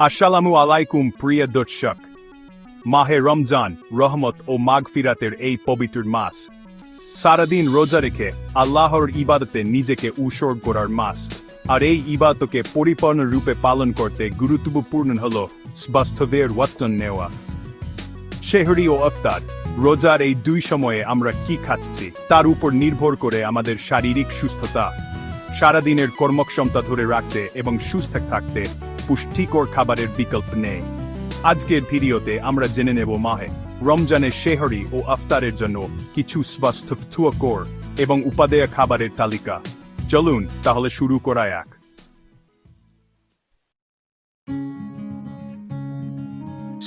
আসসালামু আলাইকুম প্রিয় দর্শক। মাহে রমজান, রহমত ও মাগফিরাতের এই পবিত্র মাস। সারাদিন রোজা রেখে আল্লাহর ইবাদতে নিজেকে উৎসর্গ করার মাস। আর এই ইবাদতকে পরিপূর্ণ রূপে পালন করতে গুরুত্বপূর্ণ হল বাস্তবের ওয়াতন নেওয়া। সেহরি ও ইফতার, রোজার এই দুই সময়ে আমরা কি খাচ্ছি তার উপর নির্ভর করে আমাদের শারীরিক সুস্থতা। সারাদিনের কর্মক্ষমতা ধরে রাখতে এবং সুস্থ থাকতে পুষ্টিকর খাবারের বিকল্প নেই। আজকের ভিডিওতে আমরা জেনে নেব মাহে রমজানের সেহরি ও ইফতারের জন্য কিছু স্বাস্থ্যকর এবং উপাদেয় খাবারের তালিকা। চলুন তাহলে শুরু করা যাক।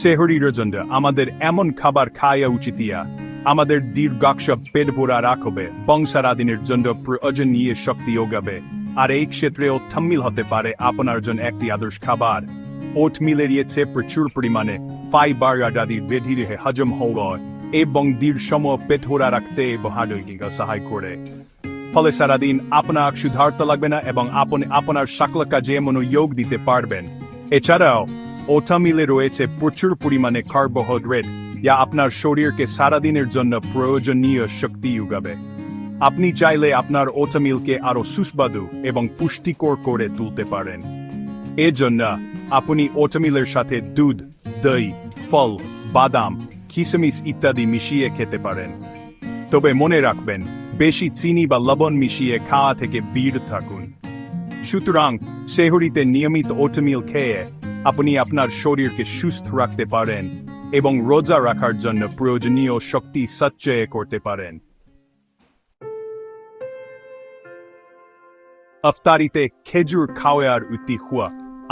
সেহরির জন্য আমাদের এমন খাবার খাওয়া উচিত আমাদের দীর্ঘাক্ষপ পেট ভরা রাখবে, বংশারাদিনের জন্য প্রয়োজনীয় শক্তি যোগাবে। আর এই ক্ষেত্রেও থাম্মিল হতে পারে আপনার জন্য একটি আদর্শ খাবার। ওটমিলের ইয়েছে প্রচুর পরিমাণে ফাইবার আদির বেধিরে হজম হওয়া এবং দীর্ঘ সময় পেট ভরা রাখতে সাহায্য করে। ফলে সারাদিন আপনার ক্ষুধার্ত লাগবে না এবং আপনি আপনার সকল কাজে মনোযোগ দিতে পারবেন। এছাড়াও ওটমিলে রয়েছে প্রচুর পরিমাণে কার্বোহাইড্রেট, যা আপনার শরীরকে সারাদিনের জন্য প্রয়োজনীয় শক্তি যোগাবে। আপনি চাইলে আপনার ওটমিলকে আরও সুস্বাদু এবং পুষ্টিকর করে তুলতে পারেন। এজন্য আপনি ওটমিলের সাথে দুধ, দই, ফল, বাদাম, কিশমিশ ইত্যাদি মিশিয়ে খেতে পারেন। তবে মনে রাখবেন, বেশি চিনি বা লবণ মিশিয়ে খাওয়া থেকে বিরত থাকুন। সুতরাং সেহরিতে নিয়মিত ওটমিল খেয়ে আপনি আপনার শরীরকে সুস্থ রাখতে পারেন এবং রোজা রাখার জন্য প্রয়োজনীয় শক্তি সঞ্চয় করতে পারেন। ইফতারিতে খেজুর খাওয়ার ঐতিহ্য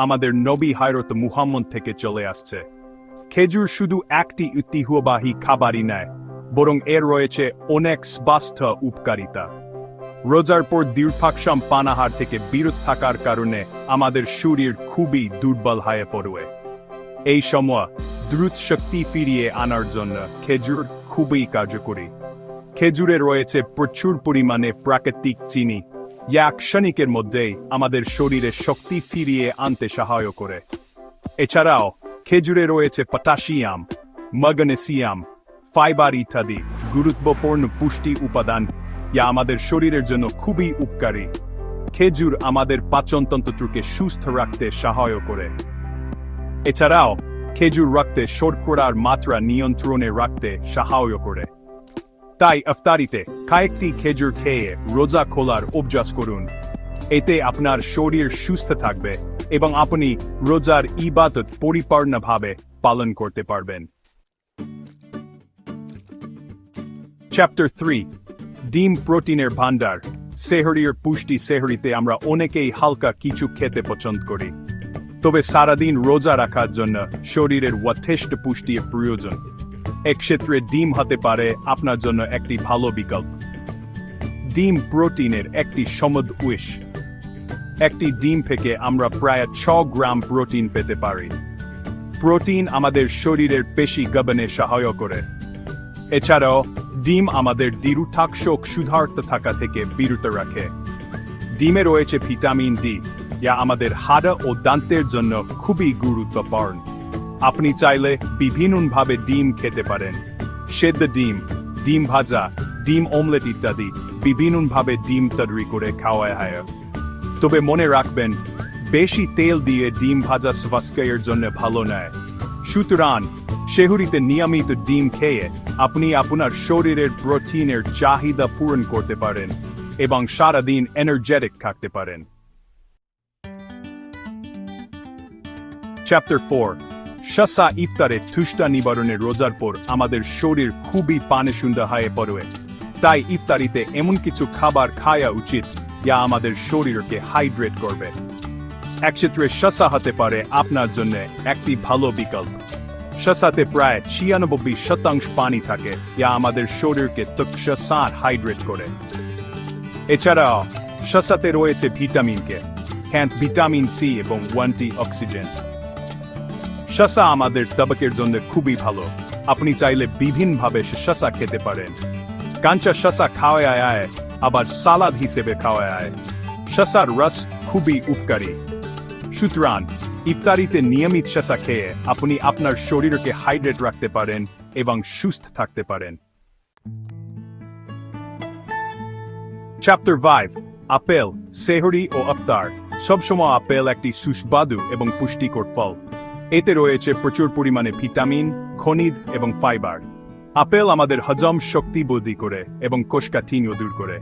আমাদের নবী হযরত মুহাম্মদ থেকে চলে আসছে। খেজুর শুধু একটি ঐতিহ্যবাহী খাবারই নয়, বরং এর রয়েছে অনেক স্বাস্থ্য উপকারিতা। রোজার পর দীর্ঘক্ষণ পানাহার থেকে বিরত থাকার কারণে আমাদের শরীর খুবই দুর্বল হয়ে পড়ে। এই সময় দ্রুত শক্তি ফিরিয়ে আনার জন্য খেজুর খুবই কার্যকরী। খেজুরে রয়েছে প্রচুর পরিমাণে প্রাকৃতিক চিনি, যা ক্ষণিকের মধ্যেই আমাদের শরীরে শক্তি ফিরিয়ে আনতে সাহায্য করে। এছাড়াও খেজুরে রয়েছে পটাশিয়াম, ম্যাগনেসিয়াম, ফাইবার ইত্যাদি গুরুত্বপূর্ণ পুষ্টি উপাদান, যা আমাদের শরীরের জন্য খুবই উপকারী। খেজুর আমাদের পাচনতন্ত্রকে সুস্থ রাখতে সাহায্য করে। এছাড়াও খেজুর রক্তে শর্করার মাত্রা নিয়ন্ত্রণে রাখতে সাহায্য করে। তাই ইফতারিতে কয়েকটি খেজুর খেয়ে রোজা খোলার অভ্যাস করুন। এতে আপনার শরীর সুস্থ থাকবে এবং আপনি রোজার ইবাদত পরিপূর্ণভাবে পালন করতে পারবেন। চ্যাপ্টার 3, ডিম প্রোটিনের ভান্ডার। সেহরির পুষ্টি। সেহরিতে আমরা অনেকেই হালকা কিছু খেতে পছন্দ করি, তবে সারাদিন রোজা রাখার জন্য শরীরের যথেষ্ট পুষ্টির প্রয়োজন। এক্ষেত্রে ডিম হতে পারে আপনার জন্য একটি ভালো বিকল্প। ডিম প্রোটিনের একটি সমৃদ্ধ উৎস। একটি ডিম থেকে আমরা প্রায় 6 গ্রাম প্রোটিন পেতে পারি। প্রোটিন আমাদের শরীরের পেশি গঠনে সহায়তা করে। এছাড়াও ডিম আমাদের দীর্ঘক্ষণ ক্ষুধার্ত থাকা থেকে বিরত রাখে। ডিমে রয়েছে ভিটামিন ডি, যা আমাদের হাড় ও দান্তের জন্য খুবই গুরুত্বপূর্ণ। আপনি চাইলে বিভিন্নভাবে ডিম খেতে পারেন। সেদ্ধ ডিম, ডিম ভাজা, ডিম অমলেট ইত্যাদি বিভিন্নভাবে ডিম তৈরি করে খাওয়া হয়। তবে মনে রাখবেন, বেশি তেল দিয়ে ডিম ভাজা স্বাস্থ্যের জন্য ভালো নয়। সুতরাং সেহরিতে নিয়মিত ডিম খেয়ে আপনি আপনার শরীরের প্রোটিনের চাহিদা পূরণ করতে পারেন এবং সারাদিন এনার্জেটিক থাকতে পারেন। চ্যাপ্টার 4, শসা। ইফতারে তৃষ্ণা নিবারণে রোজার পর আমাদের শরীর খুবই পানিশূন্য হয়ে পড়ে। তাই ইফতারিতে এমন কিছু খাবার খাওয়া উচিত, যা আমাদের শরীরকে হাইড্রেট করবে। এক্ষেত্রে শসা হতে পারে আপনার জন্য একটি ভালো বিকল্প। শসাতে প্রায় 96% পানি থাকে, যা আমাদের শরীরকে তৎক্ষণাৎ হাইড্রেট করে। এছাড়াও শসাতে রয়েছে ভিটামিন কে, ভিটামিন সি এবং অ্যান্টিঅক্সিডেন্ট। শসা আমাদের ত্বকের জন্য খুবই ভালো। আপনি চাইলে বিভিন্নভাবে শসা খেতে পারেন। কাঁচা শসা খাওয়া যায়, আবার সালাদ হিসেবে খাওয়া যায়। শসার রস খুবই উপকারী। সুতরাং ইফতারিতে নিয়মিত শসা খেয়ে আপনি আপনার শরীরকে হাইড্রেট রাখতে পারেন এবং সুস্থ থাকতে পারেন। চ্যাপ্টার 5 আপেল, সেহরি ও ইফতার। সবসময় আপেল একটি সুস্বাদু এবং পুষ্টিকর ফল। এতে রয়েছে প্রচুর পরিমাণে ভিটামিন, খনিজ এবং ফাইবার। আপেল আমাদের হজম শক্তি বৃদ্ধি করে এবং কোষ্ঠকাঠিন্য দূর করে।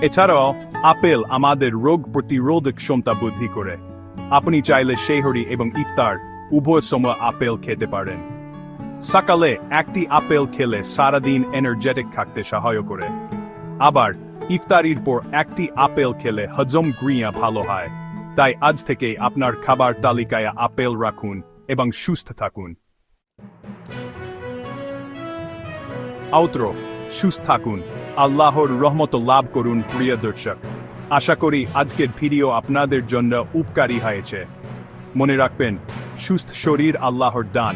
এছাড়াও আপেল আমাদের রোগ প্রতিরোধক ক্ষমতা বৃদ্ধি করে। আপনি চাইলে সেহরি এবং ইফতার উভয় সময় আপেল খেতে পারেন। সকালে একটি আপেল খেলে সারাদিন এনার্জেটিক থাকতে সাহায্য করে। আবার ইফতারির পর একটি আপেল খেলে হজম ক্রিয়া ভালো হয়। তাই আজ থেকে আপনার খাবার তালিকায় আপেল রাখুন এবং সুস্থ থাকুন। সুস্থ থাকুন, আল্লাহর রহমত লাভ করুন। প্রিয় দর্শক, আশা করি আজকের ভিডিও আপনাদের জন্য উপকারী হয়েছে। মনে রাখবেন, সুস্থ শরীর আল্লাহর দান,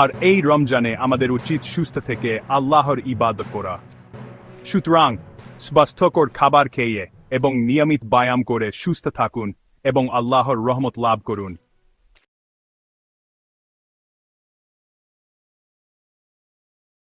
আর এই রমজানে আমাদের উচিত সুস্থ থেকে আল্লাহর ইবাদত করা। সুতরাং স্বাস্থ্যকর খাবার খেয়ে এবং নিয়মিত ব্যায়াম করে সুস্থ থাকুন এবং আল্লাহর রহমত লাভ করুন।